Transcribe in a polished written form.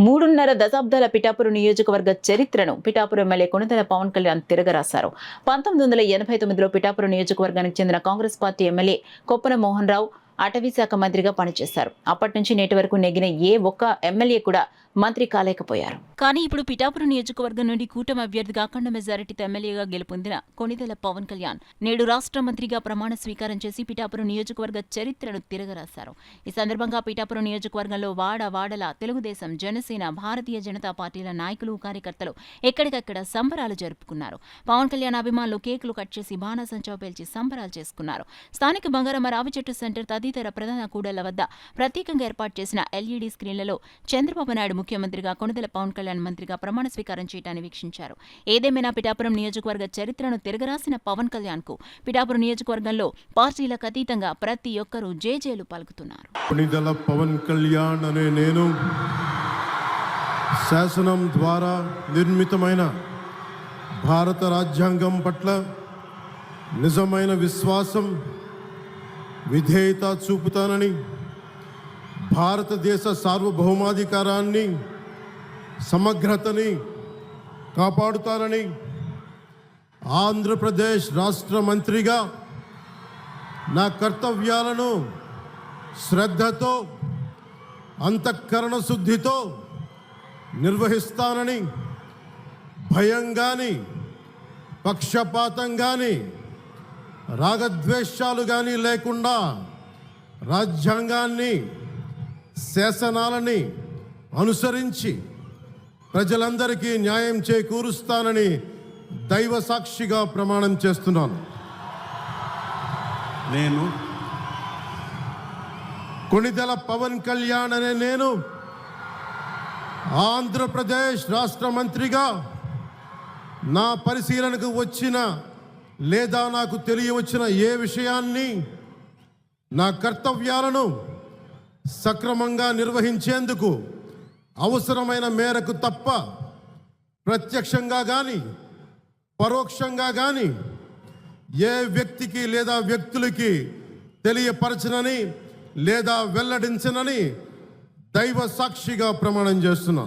మూడున్నర దశాబ్దాల పిఠాపురం నియోజకవర్గ చరిత్రను పిఠాపురం ఎమ్మెల్యే కొణిదెల పవన్ కళ్యాణ్ తిరగరాశారు. 1989లో పిఠాపురం నియోజకవర్గానికి చెందిన కాంగ్రెస్ పార్టీ ఎమ్మెల్యే కొప్పున మోహన్ రావు అటవీ శాఖ మంత్రిగా పనిచేశారు. అప్పటి నుంచి నేటి వరకు నెగ్గిన ఏ ఒక్క ఎమ్మెల్యే కూడా మంత్రి కాలేకపోయారు. కానీ ఇప్పుడు పిఠాపురం నియోజకవర్గం నుండి కూటమి అభ్యర్థిగా అఖండ మెజారిటీతో ఎమ్మెల్యేగా గెలుపొందిన కొణిదెల పవన్ కళ్యాణ్ నేడు రాష్ట్ర మంత్రిగా ప్రమాణ స్వీకారం చేసి పిఠాపురం నియోజకవర్గ చరిత్రను తిరగరాశారు. ఈ సందర్భంగా పిఠాపురం నియోజకవర్గంలో వాడలా తెలుగుదేశం, జనసేన, భారతీయ జనతా పార్టీల నాయకులు, కార్యకర్తలు ఎక్కడికక్కడ సంబరాలు జరుపుకున్నారు. పవన్ కళ్యాణ్ అభిమానులు కేకులు కట్ చేసి బాణాసంచా పేల్చి సంబరాలు చేసుకున్నారు. స్థానిక బంగారమ్మ రావి చెట్టు సెంటర్ తదితర ప్రధాన కూడళ్ల వద్ద ప్రత్యేకంగా ఏర్పాటు చేసిన ఎల్ఈడీ స్క్రీన్లలో చంద్రబాబు నాయుడు ముఖ్యమంత్రిగా, కొణిదెల పవన్ కళ్యాణ్ మంత్రిగా ప్రమాణ స్వీకారం చేయడాన్ని వీక్షించారు. ఏదేమైనా పిఠాపురం నియోజకవర్గ చరిత్రను తిరగరాసిన పవన్ కళ్యాణ్ కు పిఠాపురం నియోజకవర్గంలో పార్టీలకు అతీతంగా ప్రతి ఒక్కరూ జేజేలు పలుకుతున్నారు. కొణిదెల పవన్ కళ్యాణ్ అనే నేను శాసనం ద్వారా నిర్మితమైన భారత రాజ్యాంగం పట్ల నిజమైన విశ్వాసం, విధేయత చూపుతానని, భారతదేశ సార్వభౌమాధికారాన్ని, సమగ్రతని కాపాడుతానని, ఆంధ్రప్రదేశ్ రాష్ట్ర మంత్రిగా నా కర్తవ్యాలను శ్రద్ధతో, అంతఃకరణ శుద్ధితో నిర్వహిస్తానని, భయం గాని, పక్షపాతం గాని, రాగద్వేషాలు కానీ లేకుండా రాజ్యాంగాన్ని, శాసనాలని అనుసరించి ప్రజలందరికీ న్యాయం చేకూరుస్తానని దైవ సాక్షిగా ప్రమాణం చేస్తున్నాను. నేను కొణిదెల పవన్ కళ్యాణ్ అనే నేను ఆంధ్రప్రదేశ్ రాష్ట్ర మంత్రిగా నా పరిశీలనకు వచ్చిన లేదా నాకు తెలియవచ్చిన ఏ విషయాన్ని, నా కర్తవ్యాలను సక్రమంగా నిర్వహించేందుకు అవసరమైన మేరకు తప్ప ప్రత్యక్షంగా కానీ పరోక్షంగా కానీ ఏ వ్యక్తికి లేదా వ్యక్తులకి తెలియపరచనని లేదా వెల్లడించనని దైవ సాక్షిగా ప్రమాణం చేస్తున్నాను.